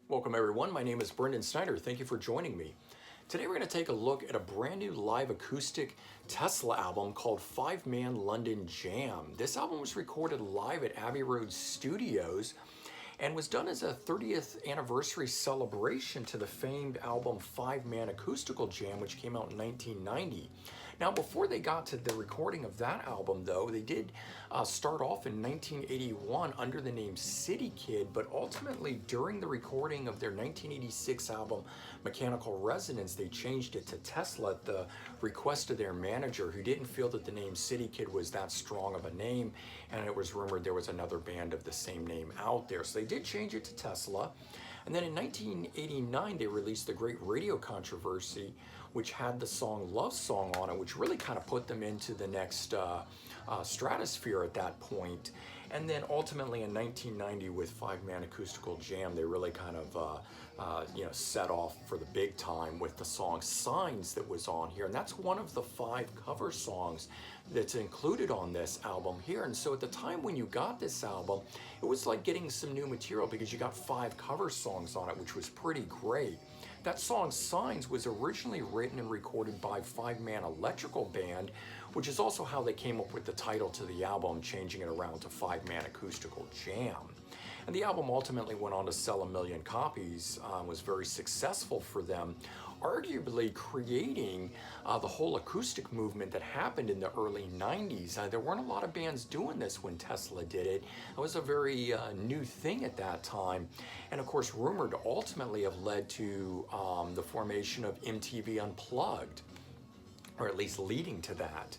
Welcome everyone, my name is Brendan Snyder. Thank you for joining me. Today we're going to take a look at a brand new live acoustic Tesla album called Five Man London Jam. This album was recorded live at Abbey Road Studios and was done as a 30th anniversary celebration to the famed album Five Man Acoustical Jam, which came out in 1990. Now, before they got to the recording of that album, though, they did start off in 1981 under the name City Kid, but ultimately during the recording of their 1986 album Mechanical Resonance, they changed it to Tesla at the request of their manager, who didn't feel that the name City Kid was that strong of a name, and it was rumored there was another band of the same name out there. So they did change it to Tesla. And then in 1989, they released the Great Radio Controversy, which had the song Love Song on it, which really kind of put them into the next stratosphere at that point. And then ultimately in 1990 with Five Man Acoustical Jam, they really kind of set off for the big time with the song Signs that was on here. And that's one of the 5 cover songs that's included on this album here. And so at the time when you got this album, it was like getting some new material because you got 5 cover songs on it, which was pretty great. That song Signs was originally written and recorded by Five Man Electrical Band, which is also how they came up with the title to the album, changing it around to Five Man Acoustical Jam. And the album ultimately went on to sell 1 million copies, was very successful for them, arguably creating the whole acoustic movement that happened in the early 90s. There weren't a lot of bands doing this when Tesla did it. It was a very new thing at that time, and of course rumored to ultimately have led to the formation of MTV Unplugged, or at least leading to that.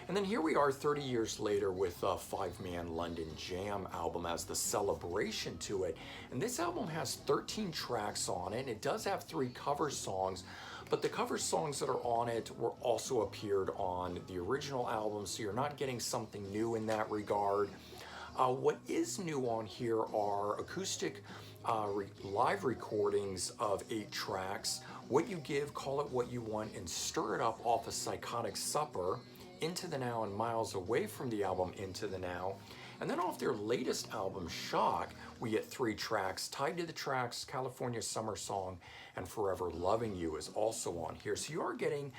And then here we are 30 years later with Five Man London Jam album as the celebration to it. And this album has 13 tracks on it. It does have 3 cover songs, but the cover songs that are on it were also appeared on the original album, so you're not getting something new in that regard. What is new on here are acoustic live recordings of 8 tracks, What You Give, Call It What You Want, and Stir It Up off of Psychotic Supper, Into the Now, and Miles Away from the album Into the Now. And then off their latest album, Shock, we get 3 tracks. Tied to the Tracks, California Summer Song, and Forever Loving You is also on here. So you are getting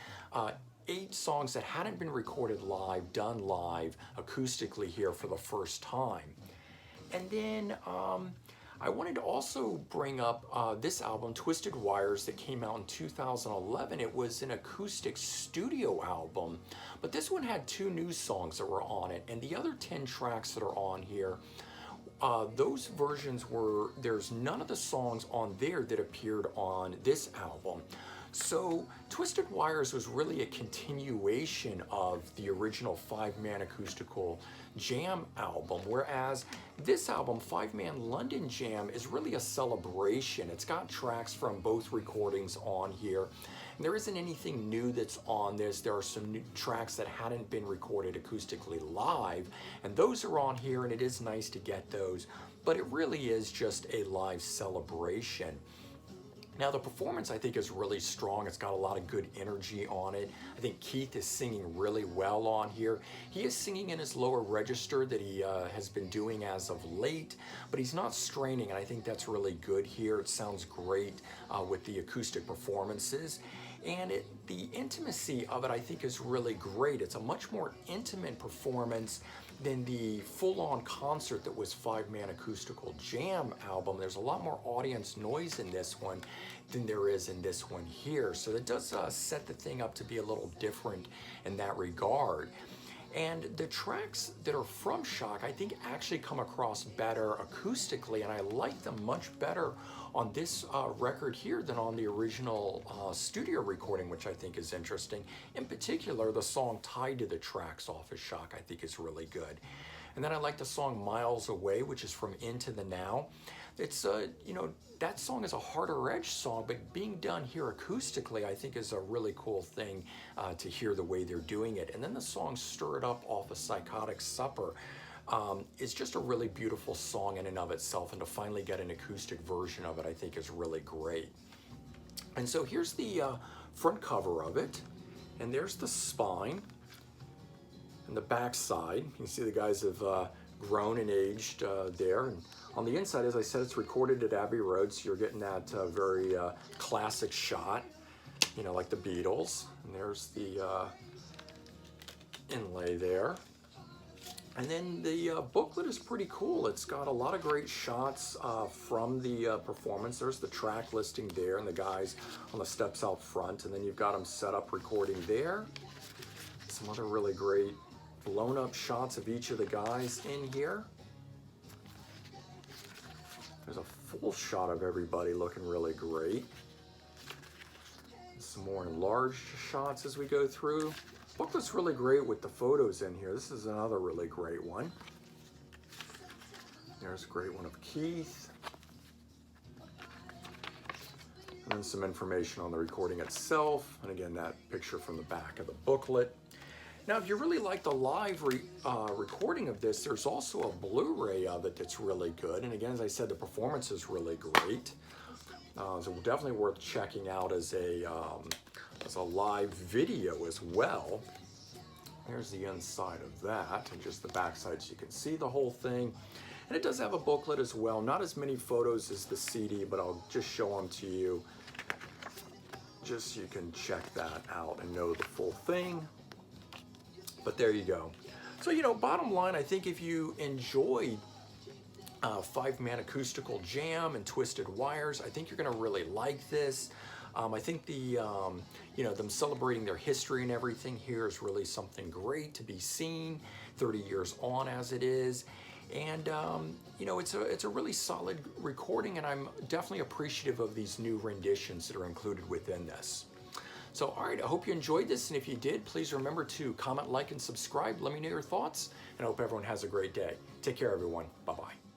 8 songs that hadn't been recorded live, done live, acoustically here for the first time. And then I wanted to also bring up this album, Twisted Wires, that came out in 2011. It was an acoustic studio album, but this one had 2 new songs that were on it, and the other 10 tracks that are on here, those versions were, there's none of the songs on there that appeared on this album. So Twisted Wires was really a continuation of the original Five Man Acoustical Jam album, whereas this album, Five Man London Jam, is really a celebration. It's got tracks from both recordings on here. And there isn't anything new that's on this. There are some new tracks that hadn't been recorded acoustically live, and those are on here, and it is nice to get those, but it really is just a live celebration. Now the performance I think is really strong. It's got a lot of good energy on it. I think Keith is singing really well on here. He is singing in his lower register that he has been doing as of late, but he's not straining, and I think that's really good here. It sounds great with the acoustic performances. And the intimacy of it I think is really great. It's a much more intimate performance than the full-on concert that was Five Man Acoustical Jam album. There's a lot more audience noise in this one than there is in this one here. So it does set the thing up to be a little different in that regard. And the tracks that are from Shock, I think actually come across better acoustically, and I like them much better on this record here than on the original studio recording, which I think is interesting. In particular, the song Tied to the Tracks off of Shock I think is really good. And then I like the song Miles Away, which is from Into the Now. It's, that song is a harder edge song, but being done here acoustically, I think is a really cool thing to hear the way they're doing it. And then the song Stir It Up off of Psychotic Supper is just a really beautiful song in and of itself, and to finally get an acoustic version of it, I think is really great. And so here's the front cover of it, and there's the spine and the back side. You can see the guys have grown and aged there. And on the inside, as I said, it's recorded at Abbey Road, so you're getting that very classic shot, you know, like the Beatles. And there's the inlay there. And then the booklet is pretty cool. It's got a lot of great shots from the performance. There's the track listing there and the guys on the steps out front. And then you've got them set up recording there. Some other really great blown up shots of each of the guys in here. There's a full shot of everybody looking really great. Some more enlarged shots as we go through. Booklet's really great with the photos in here. This is another really great one. There's a great one of Keith. And then some information on the recording itself. And again, that picture from the back of the booklet. Now, if you really like the live recording of this, there's also a Blu-ray of it that's really good. And again, as I said, the performance is really great. So definitely worth checking out as a live video as well. There's the inside of that and just the backside so you can see the whole thing. And it does have a booklet as well. Not as many photos as the CD, but I'll just show them to you just so you can check that out and know the full thing. But there you go. So, you know, bottom line, I think if you enjoyed Five Man Acoustical Jam and Twisted Wires, I think you're going to really like this. I think the, you know, them celebrating their history and everything here is really something great to be seen 30 years on as it is. And, you know, it's a really solid recording, and I'm definitely appreciative of these new renditions that are included within this. So, all right, I hope you enjoyed this, and if you did, please remember to comment, like, and subscribe. Let me know your thoughts, and I hope everyone has a great day. Take care, everyone. Bye-bye.